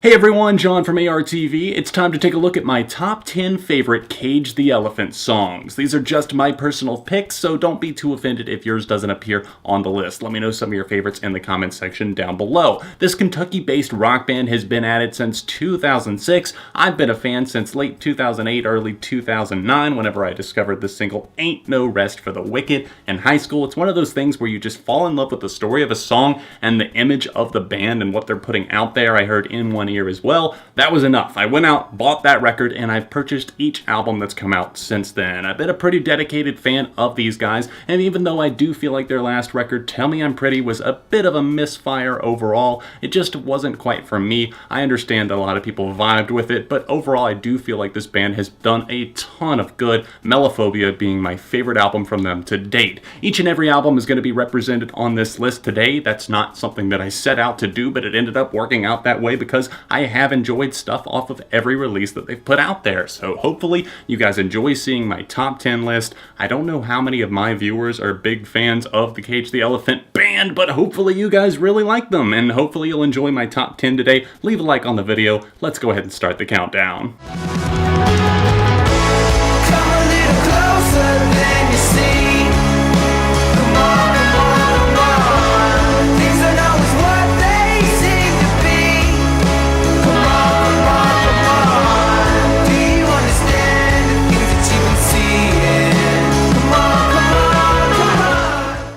Hey everyone, John from ARTV. It's time to take a look at my top 10 favorite Cage the Elephant songs. These are just my personal picks, so don't be too offended if yours doesn't appear on the list. Let me know some of your favorites in the comment section down below. This Kentucky-based rock band has been at it since 2006. I've been a fan since late 2008, early 2009, whenever I discovered the single Ain't No Rest for the Wicked in high school. It's one of those things where you just fall in love with the story of a song and the image of the band and what they're putting out there. I heard In One Ear as well. That was enough. I went out, bought that record, and I've purchased each album that's come out since then. I've been a pretty dedicated fan of these guys, and even though I do feel like their last record, Tell Me I'm Pretty, was a bit of a misfire overall, it just wasn't quite for me. I understand that a lot of people vibed with it, but overall I do feel like this band has done a ton of good, Melophobia being my favorite album from them to date. Each and every album is going to be represented on this list today. That's not something that I set out to do, but it ended up working out that way because I have enjoyed stuff off of every release that they've put out there. So hopefully you guys enjoy seeing my top 10 list. I don't know how many of my viewers are big fans of the Cage the Elephant band, but hopefully you guys really like them, and hopefully you'll enjoy my top 10 today. Leave a like on the video. Let's go ahead and start the countdown.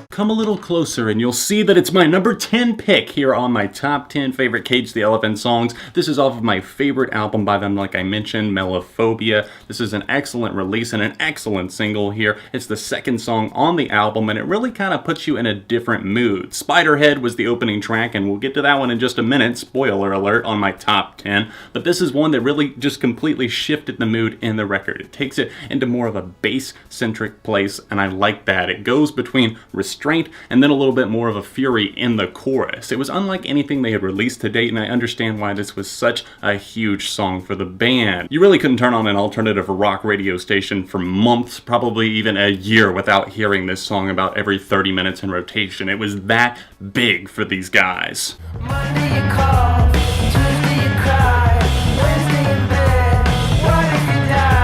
Come a little closer and you'll see that it's my number 10 pick here on my top 10 favorite Cage the Elephant songs. This is off of my favorite album by them, like I mentioned, Melophobia. This is an excellent release and an excellent single here. It's the second song on the album, and it really kind of puts you in a different mood. Spiderhead was the opening track, and we'll get to that one in just a minute. Spoiler alert on my top 10. But this is one that really just completely shifted the mood in the record. It takes it into more of a bass-centric place, and I like that. It goes between restraint and then a little bit more of a fury in the chorus. It was unlike anything they had released to date, and I understand why this was such a huge song for the band. You really couldn't turn on an alternative rock radio station for months, probably even a year, without hearing this song about every 30 minutes in rotation. It was that big for these guys. Monday you call, Tuesday you cry, Wednesday in bed, what if you die?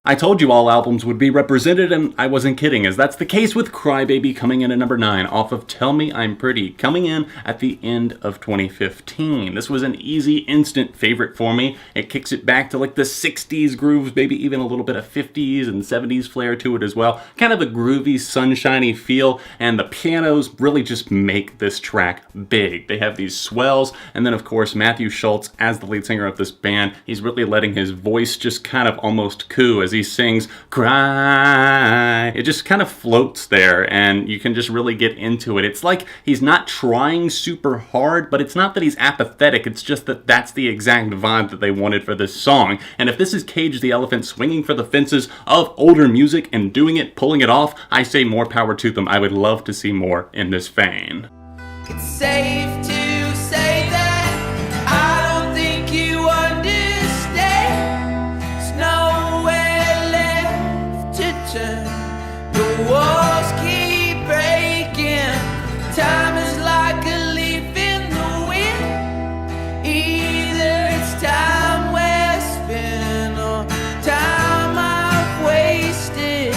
I told you all albums would be represented, and I wasn't kidding, as that's the case with Crybaby coming in at number 9 off of Tell Me I'm Pretty, coming in at the end of 2015. This was an easy, instant favorite for me. It kicks it back to like the 60s grooves, maybe even a little bit of 50s and 70s flair to it as well. Kind of a groovy, sunshiny feel, and the pianos really just make this track big. They have these swells, and then of course Matthew Schultz, as the lead singer of this band, he's really letting his voice just kind of almost coo as he sings Cry. It just kind of floats there, and you can just really get into it. It's like he's not trying super hard, but it's not that he's apathetic. It's just that that's the exact vibe that they wanted for this song. And if this is Cage the Elephant swinging for the fences of older music and doing it, pulling it off, I say more power to them. I would love to see more in this vein. It's safe to say that I don't think you understand. There's nowhere left to turn. The walls keep breaking. Time is like a leaf in the wind. Either it's time well spent or time I've wasted.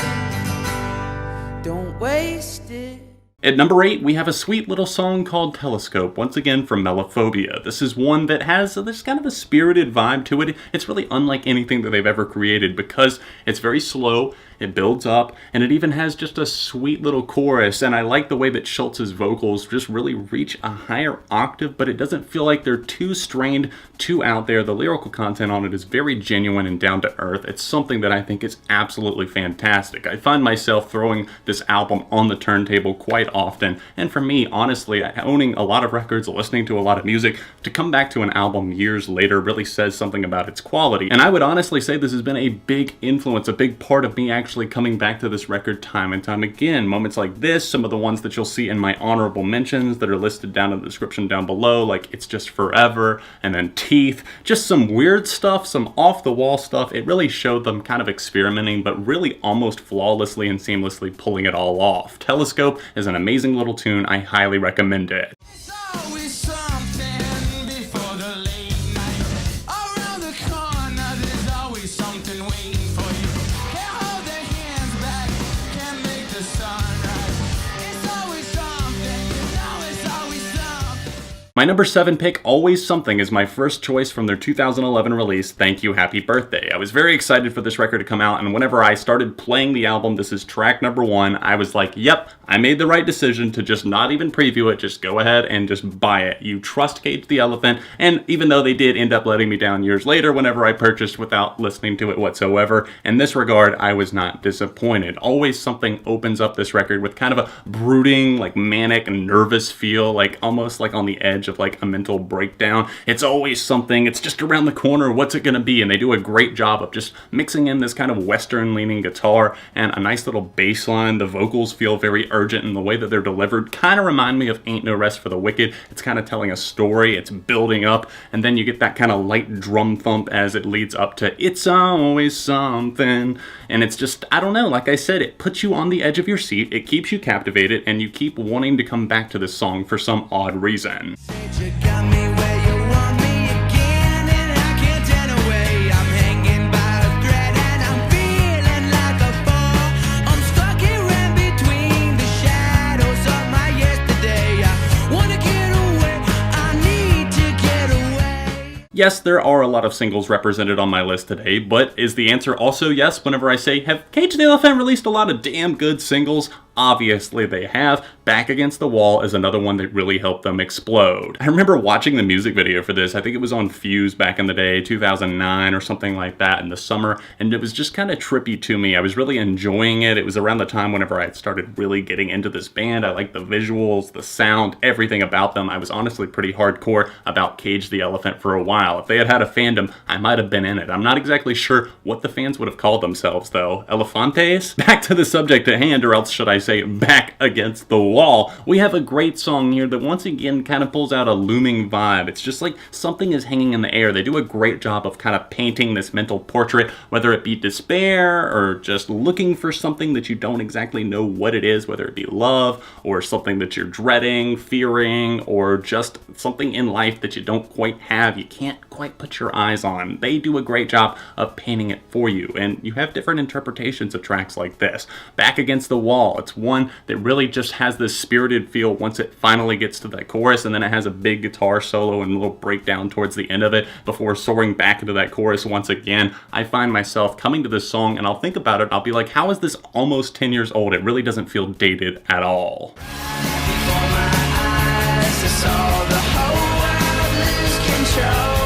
Don't waste it. At number 8, we have a sweet little song called Telescope, once again from Melophobia. This is one that has this kind of a spirited vibe to it. It's really unlike anything that they've ever created because it's very slow, it builds up, and it even has just a sweet little chorus, and I like the way that Schultz's vocals just really reach a higher octave, but it doesn't feel like they're too strained, too out there. The lyrical content on it is very genuine and down to earth. It's something that I think is absolutely fantastic. I find myself throwing this album on the turntable quite often, and for me, honestly, owning a lot of records, listening to a lot of music, to come back to an album years later really says something about its quality. And I would honestly say this has been a big influence, a big part of me actually actually coming back to this record time and time again. Moments like this, some of the ones that you'll see in my honorable mentions that are listed down in the description down below, like It's Just Forever, and then Teeth. Just some weird stuff, some off-the-wall stuff. It really showed them kind of experimenting, but really almost flawlessly and seamlessly pulling it all off. Telescope is an amazing little tune. I highly recommend it. It's always something before the late night. Around the corner, there's always something waiting for you. Can't hold their hands back, can't make the sun rise. It's always something, you know it's always something. My number 7 pick, Always Something, is my first choice from their 2011 release, Thank You, Happy Birthday. I was very excited for this record to come out, and whenever I started playing the album, this is track number 1, I was like, yep, I made the right decision to just not even preview it, just go ahead and just buy it. You trust Cage the Elephant, and even though they did end up letting me down years later whenever I purchased without listening to it whatsoever, in this regard, I was not disappointed. Always Something opens up this record with kind of a brooding, like manic and nervous feel, like almost like on the edge of like a mental breakdown. It's always something, it's just around the corner, what's it gonna be? And they do a great job of just mixing in this kind of western leaning guitar and a nice little bass line. The vocals feel very urgent in the way that they're delivered, kind of remind me of Ain't No Rest for the Wicked. It's kind of telling a story, it's building up, and then you get that kind of light drum thump as it leads up to It's Always Something. And it's just, I don't know, like I said, it puts you on the edge of your seat, it keeps you captivated, and you keep wanting to come back to this song for some odd reason. You got me where you want me again, and I can't turn away. I'm hanging by a thread, and I'm feeling like a fall. I'm stuck here in between the shadows of my yesterday. I wanna get away, I need to get away. Yes, there are a lot of singles represented on my list today, but is the answer also yes whenever I say, have Cage the Elephant released a lot of damn good singles? Obviously they have. Back Against the Wall is another one that really helped them explode. I remember watching the music video for this. I think it was on Fuse back in the day, 2009 or something like that in the summer, and it was just kind of trippy to me. I was really enjoying it. It was around the time whenever I had started really getting into this band. I liked the visuals, the sound, everything about them. I was honestly pretty hardcore about Cage the Elephant for a while. If they had had a fandom, I might have been in it. I'm not exactly sure what the fans would have called themselves though. Elefantes? Back to the subject at hand, or else should I say Back Against the Wall. We have a great song here that once again kind of pulls out a looming vibe. It's just like something is hanging in the air. They do a great job of kind of painting this mental portrait, whether it be despair or just looking for something that you don't exactly know what it is, whether it be love or something that you're dreading, fearing, or just something in life that you don't quite have, you can't quite put your eyes on. They do a great job of painting it for you, and you have different interpretations of tracks like this. Back Against the Wall, it's one that really just has this spirited feel once it finally gets to that chorus, and then it has a big guitar solo and a little breakdown towards the end of it before soaring back into that chorus once again. I find myself coming to this song and I'll think about it, I'll be like, how is this almost 10 years old? It really doesn't feel dated at all. Before my eyes, I saw the whole world lose control.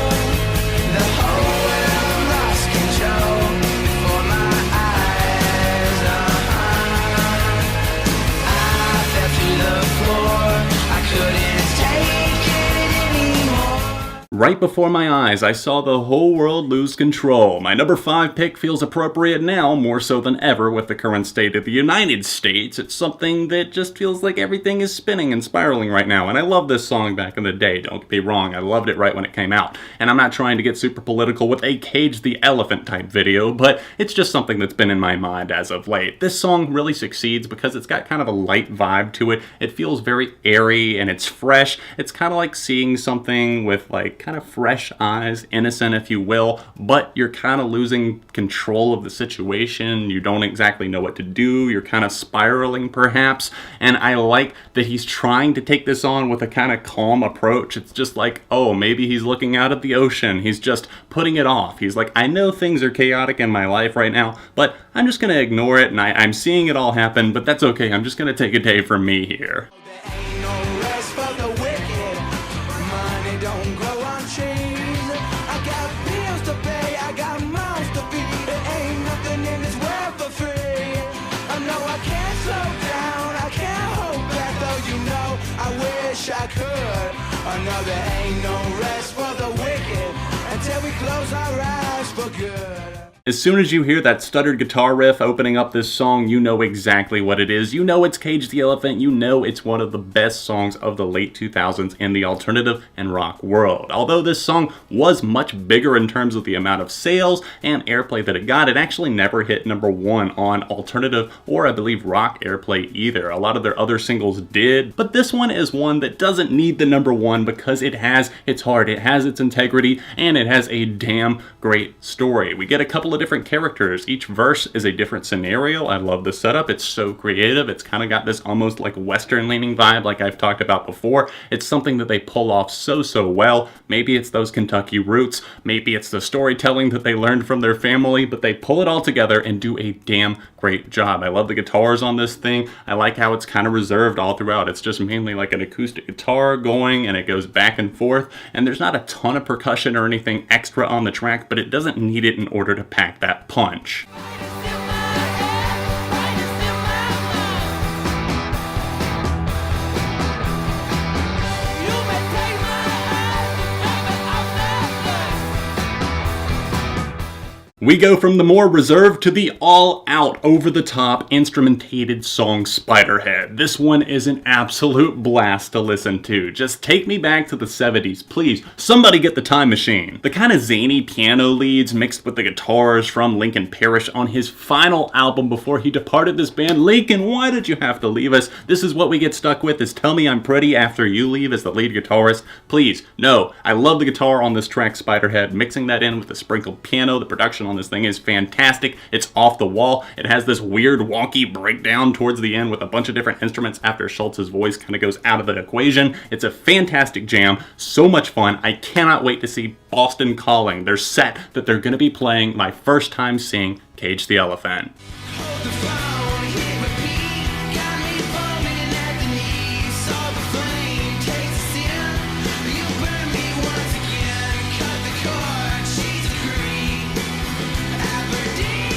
The whole world lost control. Before my eyes, I fell to the floor. I couldn't take it anymore. Right before my eyes, I saw the whole world lose control. My number 5 pick feels appropriate now, more so than ever with the current state of the United States. It's something that just feels like everything is spinning and spiraling right now, and I love this song back in the day, don't get me wrong, I loved it right when it came out. And I'm not trying to get super political with a Cage the Elephant type video, but it's just something that's been in my mind as of late. This song really succeeds because it's got kind of a light vibe to it. It feels very airy and it's fresh. It's kind of like seeing something with like kind of fresh eyes, innocent if you will, but you're kind of losing control of the situation. You don't exactly know what to do. You're kind of spiraling perhaps, and I like that he's trying to take this on with a kind of calm approach. It's just like, oh, maybe he's looking out at the ocean. He's just putting it off. He's like, I know things are chaotic in my life right now, but I'm just going to ignore it, and I'm seeing it all happen, but that's okay. I'm just going to take a day for me here. There ain't no rest for the wicked. Money don't grow on trees. I got bills to pay, I got mouths to feed. There ain't nothing in this world for free. I know I can't slow down, I can't hold back, though you know I wish I could. I know there ain't no rest for the wicked until we close our eyes for good. As soon as you hear that stuttered guitar riff opening up this song, you know exactly what it is. You know it's Cage the Elephant. You know it's one of the best songs of the late 2000s in the alternative and rock world. Although this song was much bigger in terms of the amount of sales and airplay that it got, it actually never hit #1 on alternative or I believe rock airplay either. A lot of their other singles did, but this one is one that doesn't need the #1 because it has its heart, it has its integrity, and it has a damn great story. We get a couple of different characters. Each verse is a different scenario. I love the setup. It's so creative. It's kind of got this almost like Western leaning vibe like I've talked about before. It's something that they pull off so well. Maybe it's those Kentucky roots. Maybe it's the storytelling that they learned from their family, but they pull it all together and do a damn great job. I love the guitars on this thing. I like how it's kind of reserved all throughout. It's just mainly like an acoustic guitar going and it goes back and forth, and there's not a ton of percussion or anything extra on the track, but it doesn't need it in order to pack that punch. We go from the more reserved to the all-out, over-the-top, instrumentated song Spiderhead. This one is an absolute blast to listen to. Just take me back to the 70s, please. Somebody get the time machine. The kind of zany piano leads mixed with the guitars from Lincoln Parrish on his final album before he departed this band. Lincoln, why did you have to leave us? This is what we get stuck with, is Tell Me I'm Pretty after you leave as the lead guitarist. Please, no. I love the guitar on this track, Spiderhead. Mixing that in with the sprinkled piano, the production on this thing is fantastic. It's off the wall. It has this weird wonky breakdown towards the end with a bunch of different instruments after Schultz's voice kind of goes out of the equation. It's a fantastic jam. So much fun. I cannot wait to see Boston Calling, their set that they're going to be playing my first time seeing Cage the Elephant. Hold the phone, hit repeat, got me foaming at the knees. Saw the flame, taste the sin. You burn me once again. Cut the cord, she's a creep. Aberdeen,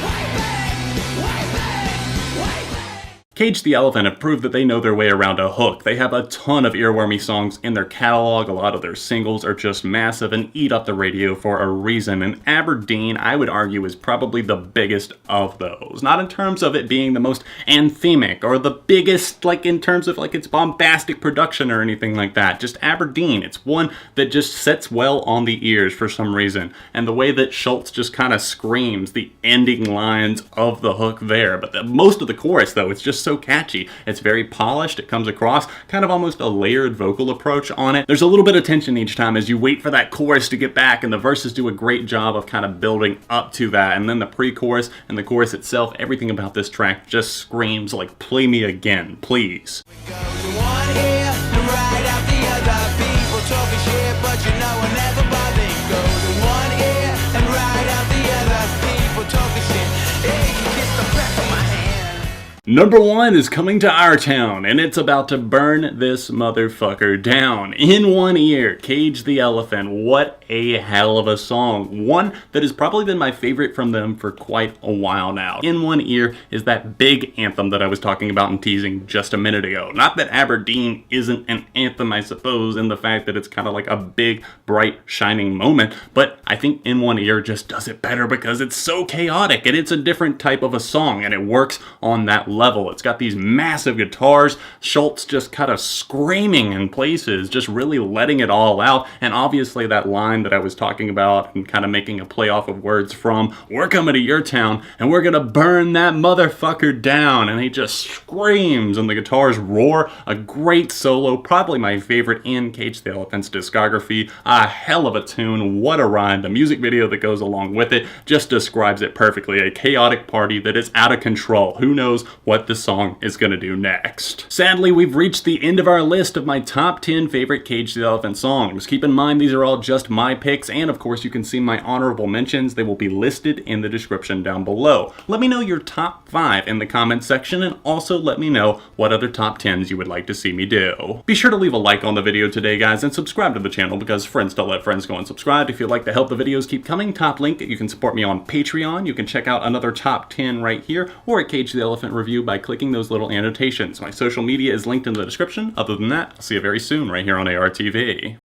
way back, way back, way back. Cage the Elephant have proved that they know their way around a hook. They have a ton of earwormy songs in their catalog. A lot of their singles are just massive and eat up the radio for a reason. And Aberdeen, I would argue, is probably the biggest of those. Not in terms of it being the most anthemic or the biggest, like in terms of like its bombastic production or anything like that. Just Aberdeen. It's one that just sits well on the ears for some reason. And the way that Schultz just kind of screams the ending lines of the hook there. But most of the chorus, though, it's just so catchy. It's very polished. It comes across kind of almost a layered vocal approach on it. There's a little bit of tension each time as you wait for that chorus to get back, and the verses do a great job of kind of building up to that. And then the pre-chorus and the chorus itself, everything about this track just screams like, play me again, please. Go to one ear and right out the other. People talking shit, but you know I never bother. Go to one ear and right out the other. People talking shit. Hey, you kiss the back of my hand. #1 is coming to our town, and it's about to burn this motherfucker down. In One Ear, Cage the Elephant. What a hell of a song. One that has probably been my favorite from them for quite a while now. In One Ear is that big anthem that I was talking about and teasing just a minute ago. Not that Aberdeen isn't an anthem, I suppose, in the fact that it's kind of like a big, bright, shining moment, but I think In One Ear just does it better because it's so chaotic, and it's a different type of a song, and it works on that level. It's got these massive guitars, Schultz just kind of screaming in places, just really letting it all out, and obviously that line that I was talking about and kind of making a play off of words from, we're coming to your town and we're gonna burn that motherfucker down, and he just screams and the guitars roar. A great solo, probably my favorite in Cage the Elephant's discography. A hell of a tune, what a ride. The music video that goes along with it just describes it perfectly. A chaotic party that is out of control. Who knows what this song is going to do next. Sadly, we've reached the end of our list of my top 10 favorite Cage the Elephant songs. Keep in mind these are all just my picks, and of course you can see my honorable mentions. They will be listed in the description down below. Let me know your top 5 in the comments section, and also let me know what other top 10s you would like to see me do. Be sure to leave a like on the video today, guys, and subscribe to the channel because friends don't let friends go unsubscribed. If you'd like to help the videos keep coming, top link, you can support me on Patreon. You can check out another top 10 right here, or a Cage the Elephant review by clicking those little annotations. My social media is linked in the description. Other than that, I'll see you very soon right here on ARTV.